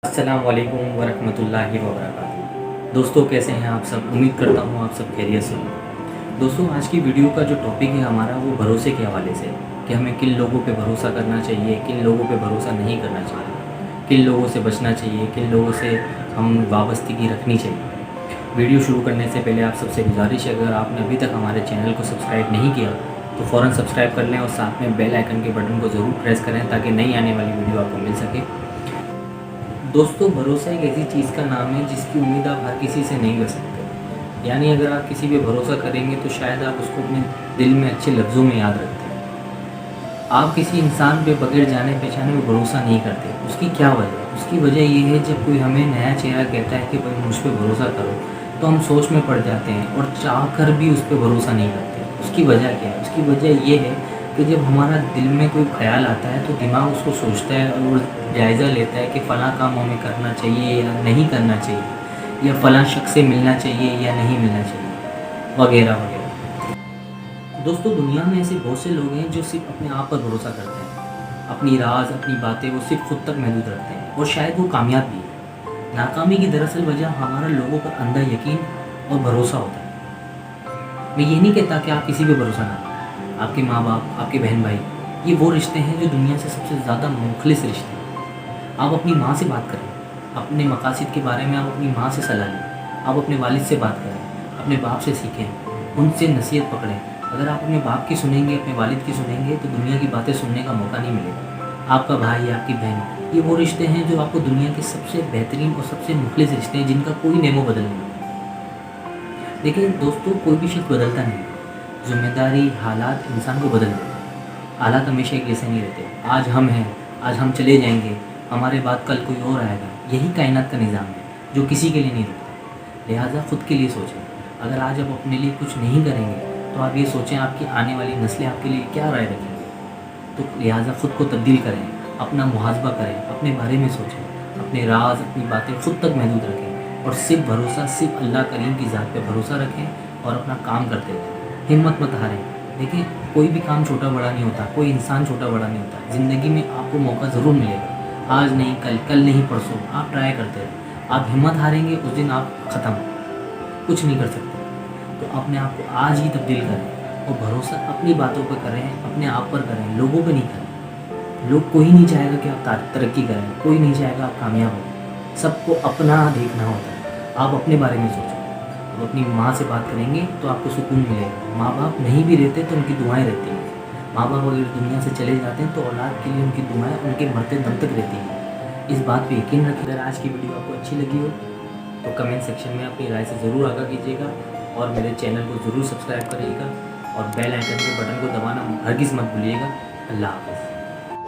अस्सलाम वालेकुम वरहमतुल्लाहि वबरकातुहू। दोस्तों कैसे हैं आप सब? उम्मीद करता हूँ आप सब खैरियत से हों। दोस्तों आज की वीडियो का जो टॉपिक है हमारा वो भरोसे के हवाले से कि हमें किन लोगों पे भरोसा करना चाहिए, किन लोगों पे भरोसा नहीं करना चाहिए, किन लोगों से बचना चाहिए, किन लोगों से हम वाबस्तगी रखनी चाहिए। वीडियो शुरू करने से पहले आप सबसे गुजारिश है, अगर आपने अभी तक हमारे चैनल को सब्सक्राइब नहीं किया तो फ़ौरन सब्सक्राइब कर लें और साथ में बेल आइकन के बटन को ज़रूर प्रेस करें ताकि नई आने वाली वीडियो आपको मिल सके। दोस्तों भरोसा एक ऐसी चीज़ का नाम है जिसकी उम्मीद आप हर किसी से नहीं कर सकते। यानी अगर आप किसी पे भरोसा करेंगे तो शायद आप उसको अपने दिल में अच्छे लफ्ज़ों में याद रखते हैं। आप किसी इंसान पे बगैर जाने पहचाने में भरोसा नहीं करते। उसकी क्या वजह है? उसकी वजह ये है जब कोई हमें नया चेहरा कहता है कि भाई मुझ पर भरोसा करो तो हम सोच में पड़ जाते हैं और चाह कर भी उस पर भरोसा नहीं करते। उसकी वजह क्या है? उसकी वजह ये है कि जब हमारा दिल में कोई ख्याल आता है तो दिमाग उसको सोचता है और जायज़ा लेता है कि फ़लाँ काम हमें करना चाहिए या नहीं करना चाहिए, या फ़लाँ शख्स से मिलना चाहिए या नहीं मिलना चाहिए, वगैरह वगैरह। दोस्तों दुनिया में ऐसे बहुत से लोग हैं जो सिर्फ अपने आप पर भरोसा करते हैं। अपनी राज अपनी बातें वो सिर्फ खुद तक महदूद रखते हैं और शायद वो कामयाब भी है। नाकामी की दरअसल वजह हमारा लोगों पर अंधा यकीन और भरोसा होता है। मैं ये नहीं कहता कि आप किसी पे भरोसा ना करें। आपके माँ बाप, आपके बहन भाई, ये वो रिश्ते हैं जो दुनिया से सबसे ज़्यादा मुखलिस रिश्ते हैं। आप अपनी माँ से बात करें, अपने मकासद के बारे में आप अपनी माँ से सलाह लें। आप अपने वालिद से बात करें, अपने बाप से सीखें, उनसे नसीहत पकड़ें। अगर आप अपने बाप की सुनेंगे, अपने वालिद की सुनेंगे तो दुनिया की बातें सुनने का मौका नहीं मिलेगा। आपका भाई, आपकी बहन, ये वो रिश्ते हैं जो आपको दुनिया के सबसे बेहतरीन और सबसे मुखलिस रिश्ते हैं जिनका कोई नेमो बदल नहीं। देखिए दोस्तों, कोई भी शख्स बदलता नहीं, जिम्मेदारी हालात इंसान को बदल देते हैं। हालात हमेशा एक जैसे नहीं रहते। आज हम हैं, आज हम चले जाएंगे, हमारे बाद कल कोई और आएगा। यही कायनात का निज़ाम है जो किसी के लिए नहीं रुकता। लिहाजा ख़ुद के लिए सोचें। अगर आज आप अपने लिए कुछ नहीं करेंगे तो आप ये सोचें आपकी आने वाली नस्लें आपके लिए क्या राय रखेंगी। तो लिहाजा ख़ुद को तब्दील करें, अपना मुहासबा करें, अपने बारे में सोचें, अपने राज अपनी बातें ख़ुद तक महदूद रखें और सिर्फ भरोसा सिर्फ अल्लाह करीम की ज़ात पर भरोसा रखें और अपना काम करते रहें। हिम्मत मत हारें। देखिए कोई भी काम छोटा बड़ा नहीं होता, कोई इंसान छोटा बड़ा नहीं होता। ज़िंदगी में आपको मौका ज़रूर मिलेगा, आज नहीं कल, कल नहीं परसों। आप ट्राई करते रहें। आप हिम्मत हारेंगे उस दिन आप ख़त्म, कुछ नहीं कर सकते। तो अपने आप को आज ही तब्दील करें और भरोसा अपनी बातों पर करें, अपने आप पर करें, लोगों पर नहीं करें। लोग कोई नहीं चाहेगा कि आप तरक्की करें, कोई नहीं चाहेगा आप कामयाब हो। सबको अपना देखना होता है। आप अपने बारे में सोचो। अब अपनी माँ से बात करेंगे तो आपको सुकून मिलेगा। माँ बाप नहीं भी रहते तो उनकी दुआएं रहती हैं। माँ बाप अगर दुनिया से चले जाते हैं तो औलाद के लिए उनकी दुआएं उनके मरते दम तक रहती हैं। इस बात पे यकीन रखें। अगर आज की वीडियो आपको अच्छी लगी हो तो कमेंट सेक्शन में अपनी राय से ज़रूर आगाह कीजिएगा और मेरे चैनल को ज़रूर सब्सक्राइब करिएगा और बेल आइकन के बटन को दबाना हरगिज़ मत भूलिएगा। अल्लाह हाफ़िज़।